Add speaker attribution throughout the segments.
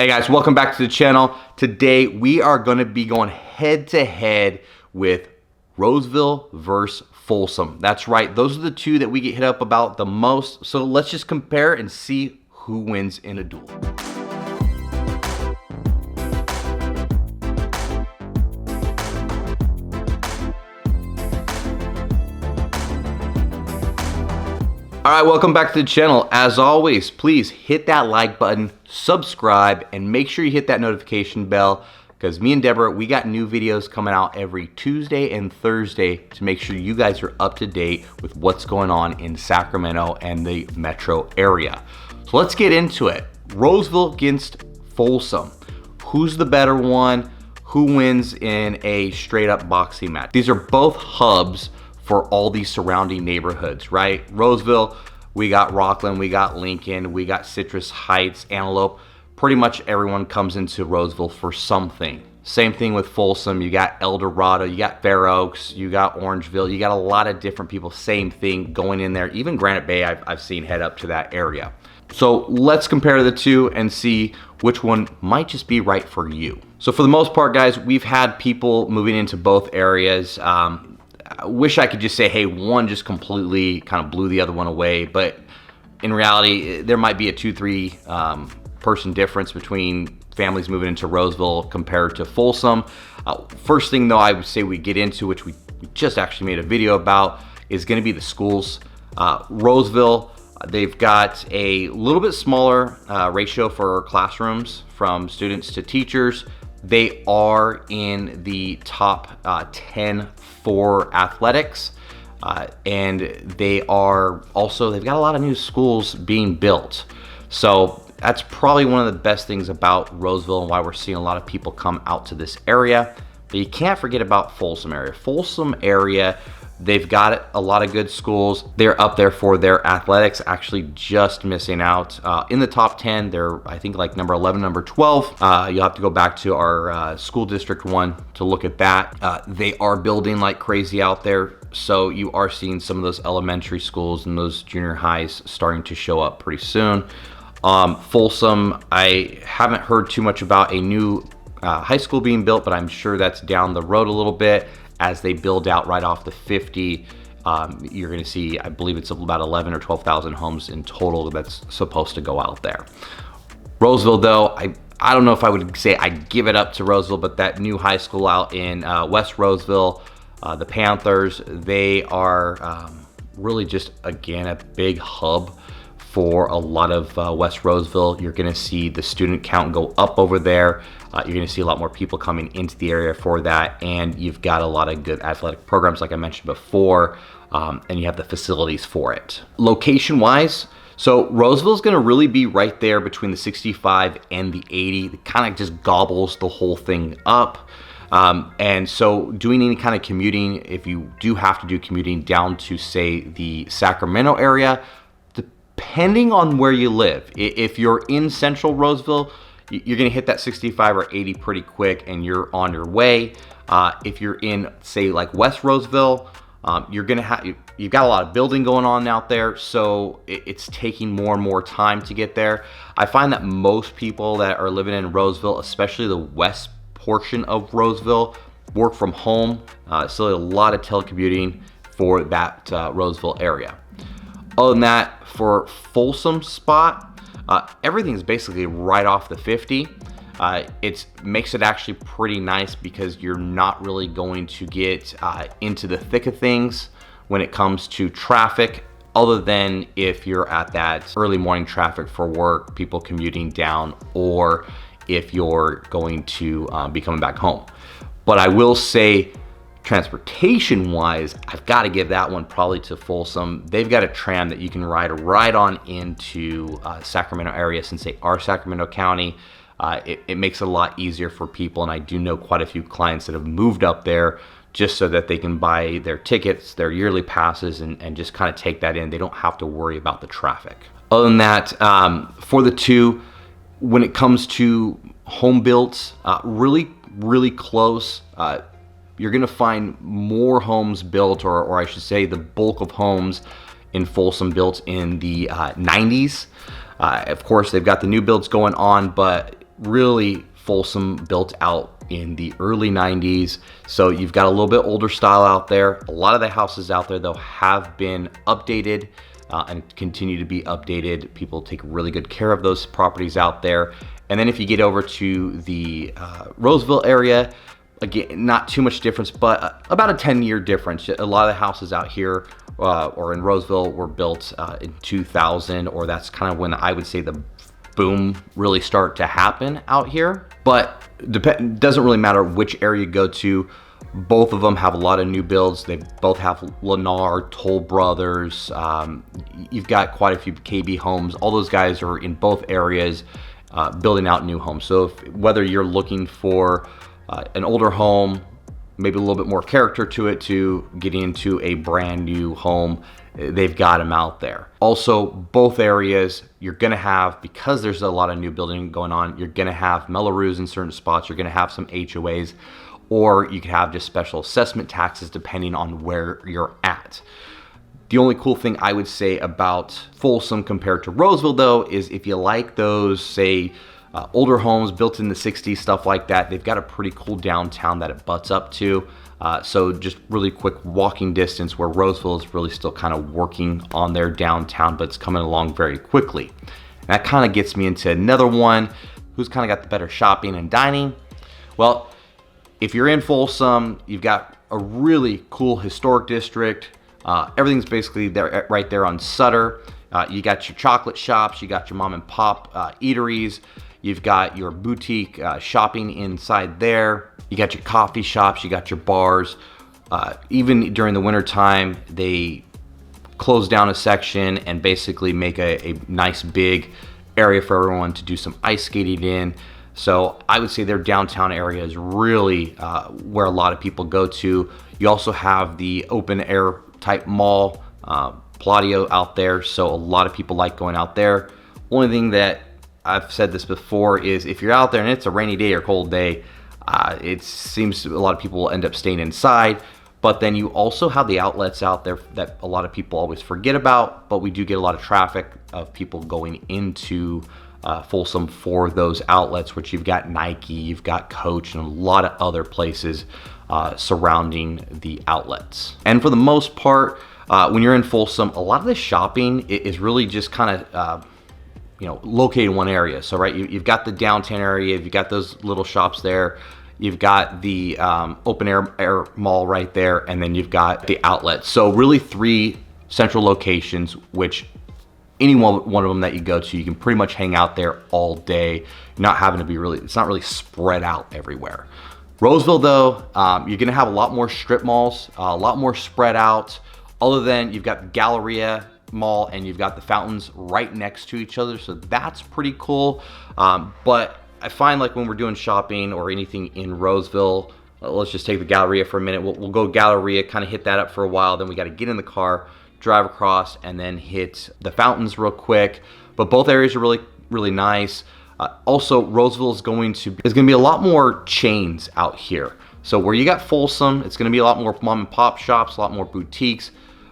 Speaker 1: Hey guys, welcome back to the channel. Today we are going to be going head to head with Roseville versus Folsom. That's right, those are the two that we get hit up about the most. So let's just compare and see who wins in a duel. All right, welcome back to the channel. As always, please hit that like button, subscribe, and make sure you hit that notification bell because me and Deborah, we got new videos coming out every Tuesday and Thursday to make sure you guys are up to date with what's going on in Sacramento and the metro area. So let's get into it. Roseville against Folsom. Who's the better one? Who wins in a straight up boxing match? These are both hubs for all these surrounding neighborhoods, right? Roseville, we got Rockland, we got Lincoln, we got Citrus Heights, Antelope. Pretty much everyone comes into Roseville for something. Same thing with Folsom, you got El Dorado, you got Fair Oaks, you got Orangeville, you got a lot of different people, same thing going in there. Even Granite Bay, I've seen head up to that area. So let's compare the two and see which one might just be right for you. So for the most part, guys, we've had people moving into both areas. I wish I could just say, hey, one just completely kind of blew the other one away, but in reality, there might be a 2-3 person difference between families moving into Roseville compared to Folsom. First thing though, I would say we get into, which we just actually made a video about, is gonna be the schools. Roseville, they've got a little bit smaller ratio for classrooms from students to teachers. They are in the top 10 for athletics, and they've got a lot of new schools being built. So that's probably one of the best things about Roseville and why we're seeing a lot of people come out to this area. But you can't forget about Folsom area. Folsom area, they've got a lot of good schools. They're up there for their athletics, actually just missing out. In the top 10, they're, I think, like number 11, number 12. You'll have to go back to our school district one to look at that. They are building like crazy out there. So you are seeing some of those elementary schools and those junior highs starting to show up pretty soon. Folsom, I haven't heard too much about a new high school being built, but I'm sure that's down the road a little bit. As they build out right off the 50, you're going to see, I believe it's about 11 or 12,000 homes in total that's supposed to go out there. Roseville, though, I don't know if I would say I give it up to Roseville, but that new high school out in West Roseville, the Panthers, they are really just, again, a big hub for a lot of West Roseville. You're going to see the student count go up over there. You're going to see a lot more people coming into the area for that, and you've got a lot of good athletic programs like I mentioned before, and you have the facilities for it. Location-wise, so Roseville is going to really be right there between the 65 and the 80. It kind of just gobbles the whole thing up. And so doing any kind of commuting, if you do have to do commuting down to, say, the Sacramento area, depending on where you live, if you're in central Roseville, you're gonna hit that 65 or 80 pretty quick and you're on your way. If you're in, say, like West Roseville, you've got a lot of building going on out there, so it's taking more and more time to get there. I find that most people that are living in Roseville, especially the west portion of Roseville, work from home. Still a lot of telecommuting for that Roseville area. Other than that, for Folsom spot, everything's basically right off the 50. It makes it actually pretty nice because you're not really going to get into the thick of things when it comes to traffic, other than if you're at that early morning traffic for work, people commuting down, or if you're going to be coming back home. But I will say, transportation wise, I've got to give that one probably to Folsom. They've got a tram that you can ride right on into Sacramento area. Since they are Sacramento County, it makes it a lot easier for people, and I do know quite a few clients that have moved up there just so that they can buy their tickets, their yearly passes, and just kind of take that in. They don't have to worry about the traffic. Other than that, for the two, when it comes to home builds, really close. You're gonna find more homes built, or I should say the bulk of homes in Folsom built in the 90s. Of course, they've got the new builds going on, but really Folsom built out in the early 90s. So you've got a little bit older style out there. A lot of the houses out there though have been updated and continue to be updated. People take really good care of those properties out there. And then if you get over to the Roseville area, again, not too much difference, but about a 10-year difference. A lot of the houses out here or in Roseville were built in 2000, or that's kind of when I would say the boom really start to happen out here. But doesn't really matter which area you go to. Both of them have a lot of new builds. They both have Lennar, Toll Brothers. You've got quite a few KB homes. All those guys are in both areas building out new homes. So whether you're looking for an older home, maybe a little bit more character to it, to getting into a brand new home, they've got them out there. Also, both areas, you're gonna have, because there's a lot of new building going on, you're gonna have Mellorews in certain spots, you're gonna have some HOAs, or you could have just special assessment taxes depending on where you're at. The only cool thing I would say about Folsom compared to Roseville though, is if you like those, say, older homes built in the 60s, stuff like that, they've got a pretty cool downtown that it butts up to. So just really quick walking distance, where Roseville is really still kind of working on their downtown, but it's coming along very quickly. And that kind of gets me into another one who's kind of got the better shopping and dining. Well, if you're in Folsom, you've got a really cool historic district. Everything's basically there, right there on Sutter. You got your chocolate shops, you got your mom and pop eateries, you've got your boutique shopping inside there, you got your coffee shops, you got your bars. Even during the winter time, they close down a section and basically make a nice big area for everyone to do some ice skating in. So I would say their downtown area is really where a lot of people go to. You also have the open air type mall, Palladio out there. So a lot of people like going out there. Only thing that I've said this before is if you're out there and it's a rainy day or cold day, it seems a lot of people will end up staying inside. But then you also have the outlets out there that a lot of people always forget about, but we do get a lot of traffic of people going into Folsom for those outlets, which you've got Nike, you've got Coach, and a lot of other places surrounding the outlets. And for the most part, when you're in Folsom, a lot of the shopping is really just kind of located in one area. So right, you've got the downtown area, you've got those little shops there, you've got the open air mall right there, and then you've got the outlets. So really 3 central locations, which any one of them that you go to, you can pretty much hang out there all day, not having to be it's not really spread out everywhere. Roseville though, you're gonna have a lot more strip malls, a lot more spread out, other than you've got the Galleria Mall and you've got the fountains right next to each other. So that's pretty cool. But I find like when we're doing shopping or anything in Roseville, let's just take the Galleria for a minute. We'll go Galleria, kind of hit that up for a while. Then we got to get in the car, drive across, and then hit the fountains real quick. But both areas are really, really nice. Also, Roseville is going to be a lot more chains out here. So where you got Folsom, it's going to be a lot more mom and pop shops, a lot more boutiques.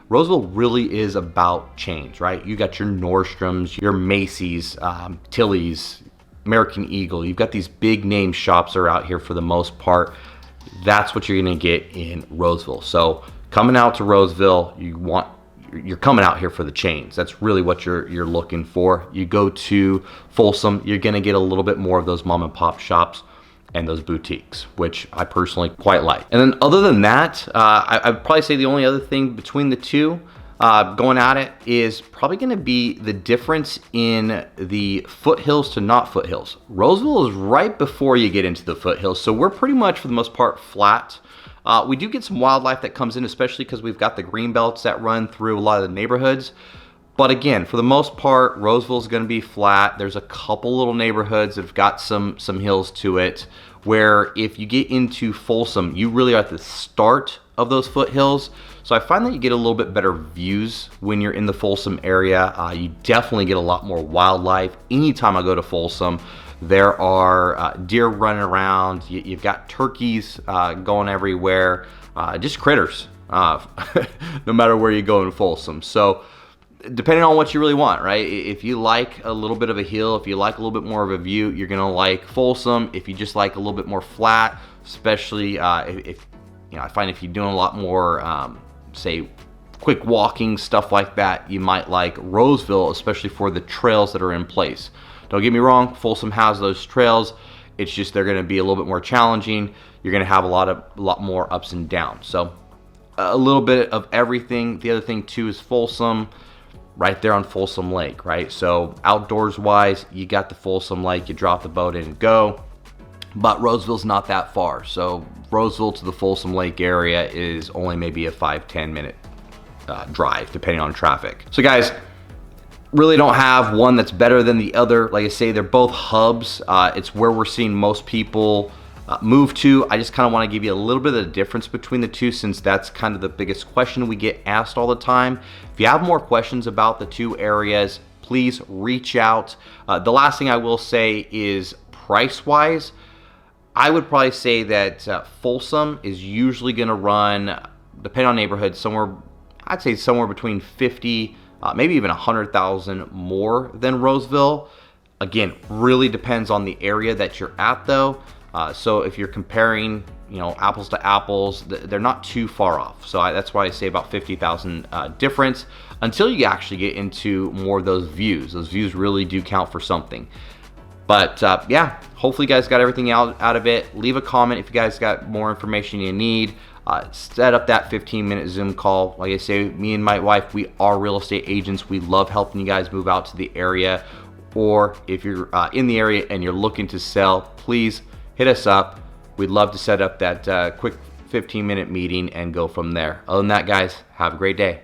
Speaker 1: Roseville really is about chains, right? You got your Nordstroms, your Macy's, Tilly's, American Eagle. You've got these big name shops that are out here for the most part. That's what you're gonna get in Roseville. So coming out to Roseville, you're coming out here for the chains. That's really what you're looking for. You go to Folsom, you're gonna get a little bit more of those mom and pop shops and those boutiques, which I personally quite like. And then other than that, I'd probably say the only other thing between the two going at it is probably gonna be the difference in the foothills to not foothills. Roseville is right before you get into the foothills, so we're pretty much for the most part flat. We do get some wildlife that comes in, especially because we've got the green belts that run through a lot of the neighborhoods. But again, for the most part, Roseville is going to be flat. There's a couple little neighborhoods that have got some hills to it, where if you get into Folsom, you really are at the start of those foothills. So I find that you get a little bit better views when you're in the Folsom area. You definitely get a lot more wildlife. Anytime I go to Folsom, there are deer running around. You've got turkeys going everywhere, just critters, no matter where you go in Folsom. So depending on what you really want, right? If you like a little bit of a hill, if you like a little bit more of a view, you're gonna like Folsom. If you just like a little bit more flat, especially if you know, I find if you're doing a lot more, say, quick walking, stuff like that, you might like Roseville, especially for the trails that are in place. Don't get me wrong, Folsom has those trails. It's just they're going to be a little bit more challenging. You're going to have a lot more ups and downs. So a little bit of everything. The other thing too is Folsom, right there on Folsom Lake, right? So outdoors wise, you got the Folsom Lake. You drop the boat in and go. But Roseville's not that far. So Roseville to the Folsom Lake area is only maybe a 5-10 minute drive, depending on traffic. So guys, really don't have one that's better than the other. Like I say, they're both hubs. It's where we're seeing most people move to. I just kind of want to give you a little bit of the difference between the two, since that's kind of the biggest question we get asked all the time. If you have more questions about the two areas, please reach out. The last thing I will say is price-wise, I would probably say that Folsom is usually going to run, depending on neighborhood, I'd say somewhere between 50, maybe even 100,000 more than Roseville. Again, really depends on the area that you're at, though. So if you're comparing, you know, apples to apples, they're not too far off. So that's why I say about 50,000 difference until you actually get into more of those views. Those views really do count for something. But yeah, hopefully you guys got everything out of it. Leave a comment if you guys got more information you need. Set up that 15-minute Zoom call. Like I say, me and my wife, we are real estate agents. We love helping you guys move out to the area. Or if you're in the area and you're looking to sell, please hit us up. We'd love to set up that quick 15-minute meeting and go from there. Other than that, guys, have a great day.